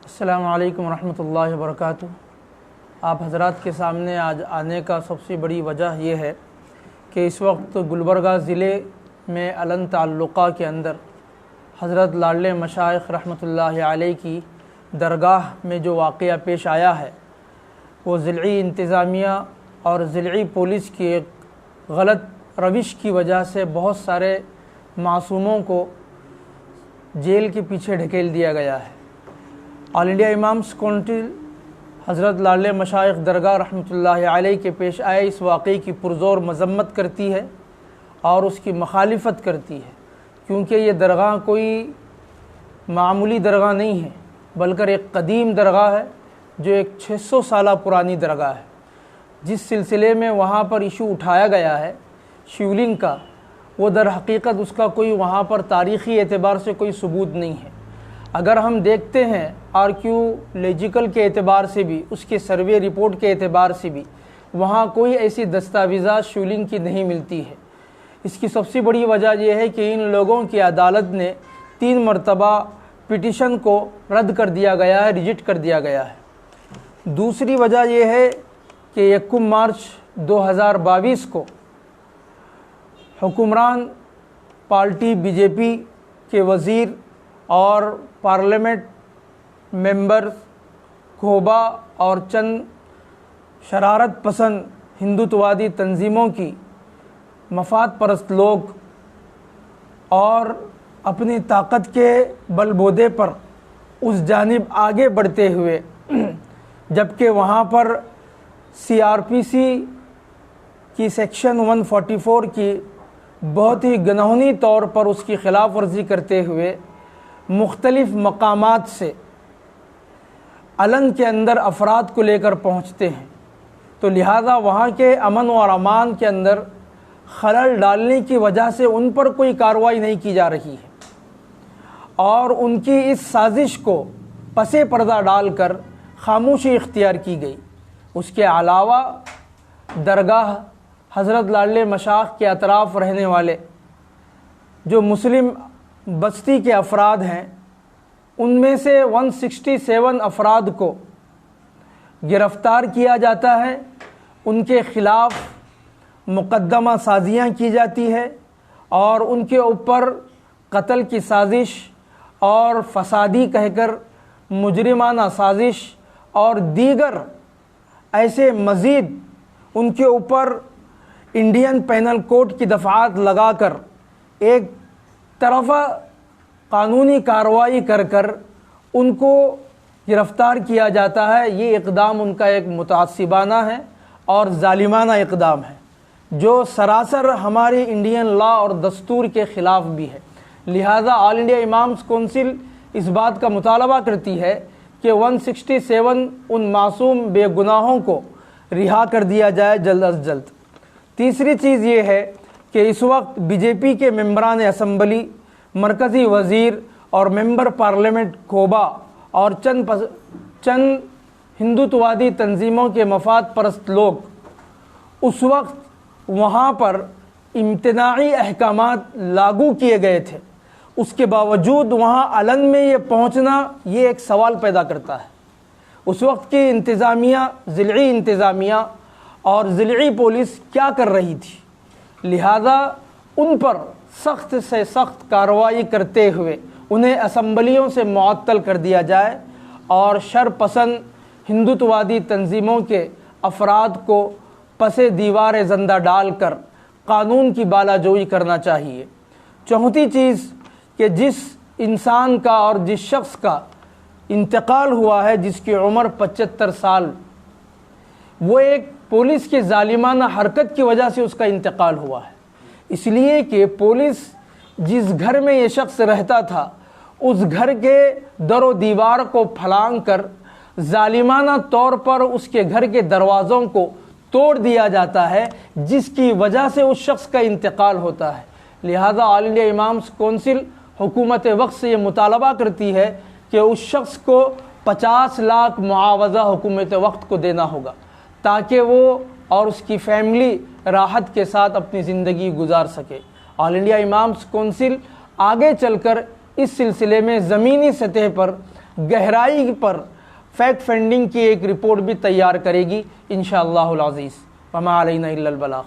السلام علیکم ورحمۃ اللہ وبرکاتہ۔ آپ حضرات کے سامنے آج آنے کا سب سے بڑی وجہ یہ ہے کہ اس وقت گلبرگہ ضلع میں علن تعلقہ کے اندر حضرت لاڈلے مشائخ رحمۃ اللہ علیہ کی درگاہ میں جو واقعہ پیش آیا ہے وہ ضلعی انتظامیہ اور ضلعی پولیس کی ایک غلط روش کی وجہ سے بہت سارے معصوموں کو جیل کے پیچھے ڈھکیل دیا گیا ہے۔ آل انڈیا امامس کونسل حضرت لاڈلے مشائخ درگاہ رحمۃ اللہ علیہ کے پیش آئے اس واقعے کی پرزور مذمت کرتی ہے اور اس کی مخالفت کرتی ہے، کیونکہ یہ درگاہ کوئی معمولی درگاہ نہیں ہے بلکہ ایک قدیم درگاہ ہے جو ایک 600 سالہ پرانی درگاہ ہے۔ جس سلسلے میں وہاں پر ایشو اٹھایا گیا ہے شیولنگ کا، وہ در حقیقت اس کا کوئی وہاں پر تاریخی اعتبار سے کوئی ثبوت نہیں ہے۔ اگر ہم دیکھتے ہیں آرکیولوجیکل کے اعتبار سے بھی، اس کے سروے رپورٹ کے اعتبار سے بھی، وہاں کوئی ایسی دستاویزات شیولنگ کی نہیں ملتی ہے۔ اس کی سب سے بڑی وجہ یہ ہے کہ ان لوگوں کی عدالت نے 3 مرتبہ پٹیشن کو رد کر دیا گیا ہے، ریجیکٹ کر دیا گیا ہے۔ دوسری وجہ یہ ہے کہ 1 مارچ 2022 کو حکمران پارٹی بی جے پی کے وزیر اور پارلیمنٹ ممبر کھوبا اور چند شرارت پسند ہندوتوادی تنظیموں کی مفاد پرست لوگ اور اپنی طاقت کے بل بوتے پر اس جانب آگے بڑھتے ہوئے، جبکہ وہاں پر سی آر پی سی کی سیکشن 144 کی بہت ہی گنہونی طور پر اس کی خلاف ورزی کرتے ہوئے مختلف مقامات سے علن کے اندر افراد کو لے کر پہنچتے ہیں، تو لہذا وہاں کے امن و امان کے اندر خلل ڈالنے کی وجہ سے ان پر کوئی کارروائی نہیں کی جا رہی ہے اور ان کی اس سازش کو پس پردہ ڈال کر خاموشی اختیار کی گئی۔ اس کے علاوہ درگاہ حضرت لاڈلے مشائخ کے اطراف رہنے والے جو مسلم بستی کے افراد ہیں، ان میں سے 167 افراد کو گرفتار کیا جاتا ہے، ان کے خلاف مقدمہ سازیاں کی جاتی ہے اور ان کے اوپر قتل کی سازش اور فسادی کہہ کر مجرمانہ سازش اور دیگر ایسے مزید ان کے اوپر انڈین پینل کوڈ کی دفعات لگا کر ایک طرفہ قانونی کارروائی کر کر ان کو گرفتار کیا جاتا ہے۔ یہ اقدام ان کا ایک متعصبانہ ہے اور ظالمانہ اقدام ہے جو سراسر ہماری انڈین لا اور دستور کے خلاف بھی ہے۔ لہذا آل انڈیا امامس کونسل اس بات کا مطالبہ کرتی ہے کہ 167 ان معصوم بے گناہوں کو رہا کر دیا جائے جلد از جلد۔ تیسری چیز یہ ہے کہ اس وقت بی جے پی کے ممبران اسمبلی، مرکزی وزیر اور ممبر پارلیمنٹ کھوبا اور چند ہندوتوادی تنظیموں کے مفاد پرست لوگ اس وقت وہاں پر امتناعی احکامات لاگو کیے گئے تھے، اس کے باوجود وہاں علن میں یہ پہنچنا یہ ایک سوال پیدا کرتا ہے۔ اس وقت کی انتظامیہ، ضلعی انتظامیہ اور ضلعی پولیس کیا کر رہی تھی؟ لہذا ان پر سخت سے سخت کارروائی کرتے ہوئے انہیں اسمبلیوں سے معطل کر دیا جائے اور شر پسند ہندوتوادی تنظیموں کے افراد کو پس دیوار زندہ ڈال کر قانون کی بالا جوئی کرنا چاہیے۔ چوتھی چیز کہ جس انسان کا اور جس شخص کا انتقال ہوا ہے، جس کی عمر 75 سال، وہ ایک پولیس کی ظالمانہ حرکت کی وجہ سے اس کا انتقال ہوا ہے، اس لیے کہ پولیس جس گھر میں یہ شخص رہتا تھا اس گھر کے در و دیوار کو پھلانگ کر ظالمانہ طور پر اس کے گھر کے دروازوں کو توڑ دیا جاتا ہے، جس کی وجہ سے اس شخص کا انتقال ہوتا ہے۔ لہذا آل انڈیا امامس کونسل حکومت وقت سے یہ مطالبہ کرتی ہے کہ اس شخص کو 50 لاکھ معاوضہ حکومت وقت کو دینا ہوگا تاکہ وہ اور اس کی فیملی راحت کے ساتھ اپنی زندگی گزار سکے۔ آل انڈیا امامس کونسل آگے چل کر اس سلسلے میں زمینی سطح پر گہرائی پر فیکٹ فائنڈنگ کی ایک رپورٹ بھی تیار کرے گی انشاءاللہ العزیز۔ وما علینا الا البلاغ۔